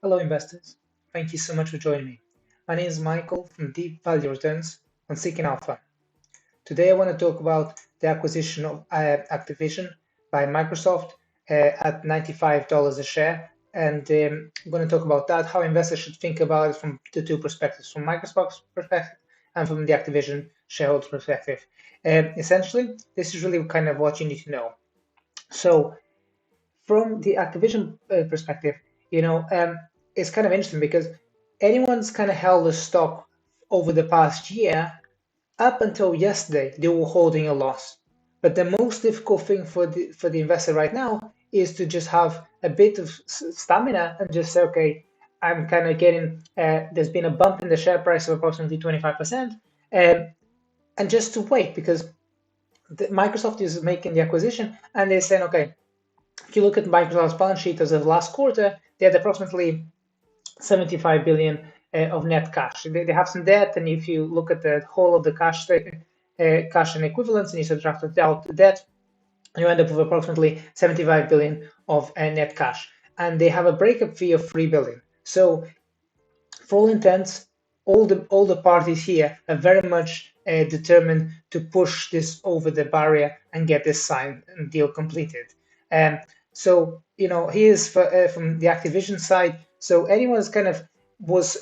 Hello, investors. Thank you so much for joining me. My name is Michael from Deep Value Returns on Seeking Alpha. Today, I want to talk about the acquisition of Activision by Microsoft at $95 a share. And I'm going to talk about that, how investors should think about it from the two perspectives, from Microsoft's perspective and from the Activision shareholder perspective. Essentially, this is really kind of what you need to know. So, from the Activision perspective, it's kind of interesting because anyone's kind of held a stock over the past year, up until yesterday, they were holding a loss. But the most difficult thing for the investor right now is to just have a bit of stamina and just say, okay, I'm kind of getting, there's been a bump in the share price of approximately 25%, and just to wait because Microsoft is making the acquisition and they're saying, okay, if you look at Microsoft's balance sheet as of last quarter, they had approximately 75 billion of net cash. They have some debt, and if you look at the whole of the cash and equivalents, and you subtract out the debt, you end up with approximately 75 billion of net cash. And they have a breakup fee of 3 billion. So, for all intents, all the parties here are very much determined to push this over the barrier and get this signed and deal completed. So, here's from the Activision side. So anyone's kind of was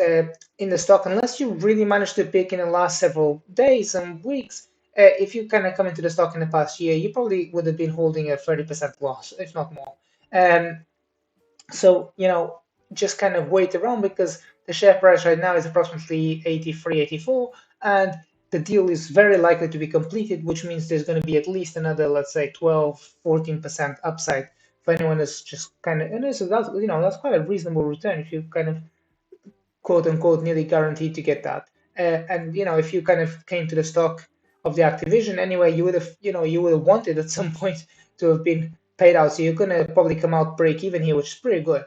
in the stock, unless you really managed to pick in the last several days and weeks, if you kind of come into the stock in the past year, you probably would have been holding a 30% loss, if not more. So, just kind of wait around because the share price right now is approximately 83, 84, and the deal is very likely to be completed, which means there's going to be at least another, let's say, 12, 14% upside for anyone that's just kind of, and so that's quite a reasonable return if you kind of quote unquote nearly guaranteed to get that. And if you kind of came to the stock of the Activision anyway, you would have wanted at some point to have been paid out. So you're going to probably come out break even here, which is pretty good.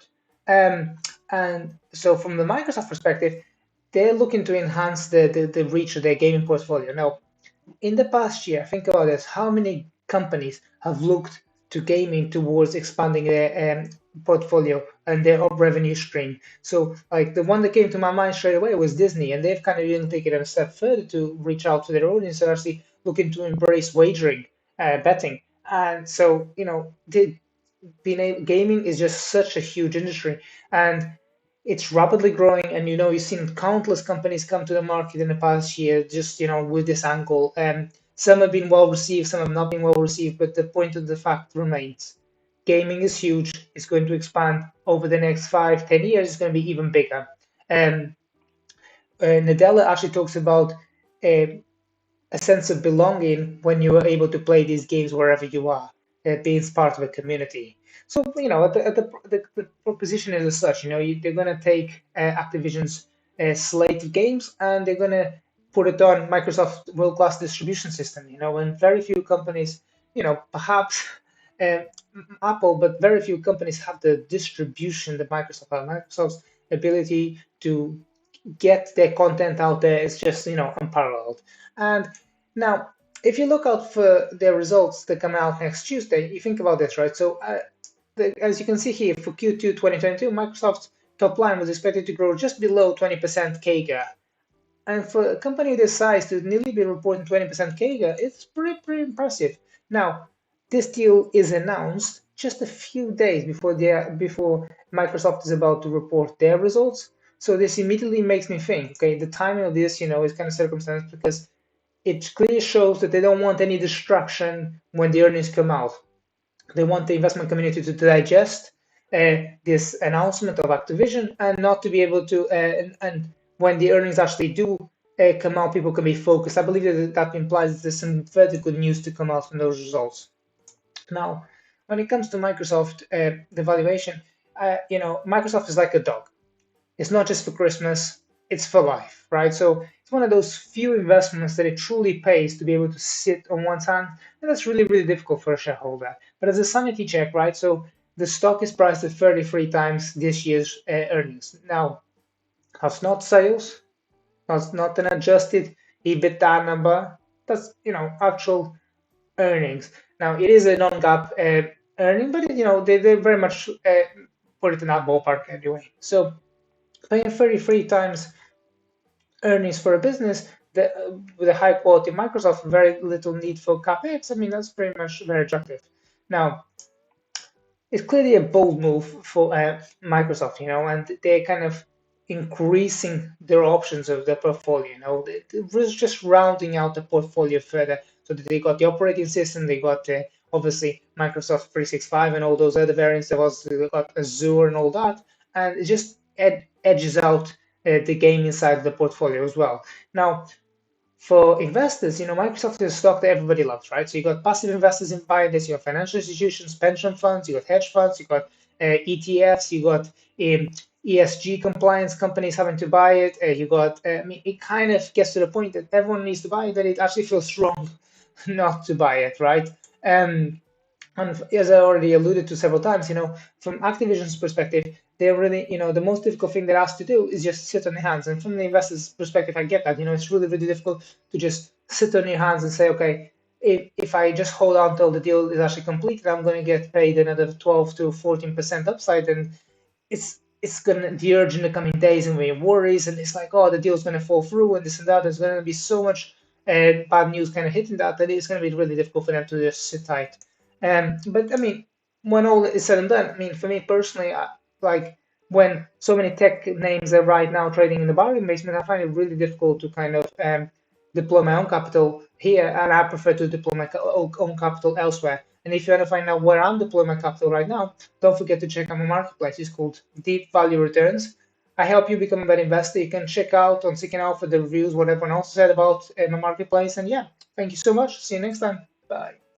And so from the Microsoft perspective, they're looking to enhance the reach of their gaming portfolio. Now, in the past year, think about this: how many companies have looked to gaming towards expanding their portfolio and their revenue stream? So, like the one that came to my mind straight away was Disney, and they've kind of even taken it a step further to reach out to their audience and actually looking to embrace wagering, betting. And so, gaming is just such a huge industry, and it's rapidly growing. And you've seen countless companies come to the market in the past year, just with this angle. Some have been well received, some have not been well received, but the point of the fact remains: gaming is huge. It's going to expand over the next 5, 10 years. It's going to be even bigger. Nadella actually talks about a sense of belonging when you are able to play these games wherever you are, being part of a community. So, the proposition is as such, they're going to take Activision's slate of games and they're going to put it on Microsoft world-class distribution system, and very few companies, perhaps uh, Apple, but very few companies have the distribution that Microsoft has. Microsoft's ability to get their content out there is just unparalleled. And now, if you look out for their results that come out next Tuesday, you think about this, right? So as you can see here, for Q2 2022, Microsoft's top line was expected to grow just below 20% CAGR. And for a company this size to nearly be reporting 20% CAGR, it's pretty impressive. Now, this deal is announced just a few days before Microsoft is about to report their results. So this immediately makes me think, okay, the timing of this, is kind of circumstance because it clearly shows that they don't want any distraction when the earnings come out. They want the investment community to digest this announcement of Activision and not to be able to, and when the earnings actually do come out, people can be focused. I believe that implies there's some further good news to come out from those results. Now, when it comes to Microsoft, the valuation, Microsoft is like a dog. It's not just for Christmas, it's for life, right? So it's one of those few investments that it truly pays to be able to sit on one hand, and that's really, really difficult for a shareholder. But as a sanity check, right? So the stock is priced at 33 times this year's earnings. Now, that's not sales, that's not an adjusted EBITDA number, that's, actual earnings. Now, it is a non-GAAP earning, but, they very much put it in that ballpark anyway. So paying 33 times earnings for a business that, with a high quality Microsoft, very little need for capex. I mean, that's pretty much very attractive. Now, it's clearly a bold move for Microsoft, and they're kind of increasing their options of their portfolio. It was just rounding out the portfolio further. So that they got the operating system, they got obviously Microsoft 365 and all those other variants. They got Azure and all that, and it just edges out the gaming side of the portfolio as well. Now, for investors, Microsoft is a stock that everybody loves, right? So you got passive investors in buying this, you have financial institutions, pension funds, you got hedge funds, you got ETFs, you got ESG compliance companies having to buy it. You got, I mean, it kind of gets to the point that everyone needs to buy it, that it actually feels wrong not to buy it, right? And as I already alluded to several times, from Activision's perspective, they're really, the most difficult thing they're asked to do is just sit on their hands. And from the investor's perspective, I get that. It's really, really difficult to just sit on your hands and say, okay, if I just hold on till the deal is actually completed, I'm going to get paid another 12 to 14% upside. And it's gonna the urge in the coming days and when worries and it's like, oh, the deal's gonna fall through and this and that. There's gonna be so much bad news kind of hitting that it's gonna be really difficult for them to just sit tight. But I mean, when all is said and done, I mean, for me personally, like when so many tech names are right now trading in the bargain basement, I find it really difficult to kind of deploy my own capital here, and I prefer to deploy my own capital elsewhere. And if you want to find out where I'm deploying my capital right now, don't forget to check out my marketplace. It's called Deep Value Returns. I help you become a better investor. You can check out on Seeking Alpha the reviews, what everyone else said about my marketplace. And yeah, thank you so much. See you next time. Bye.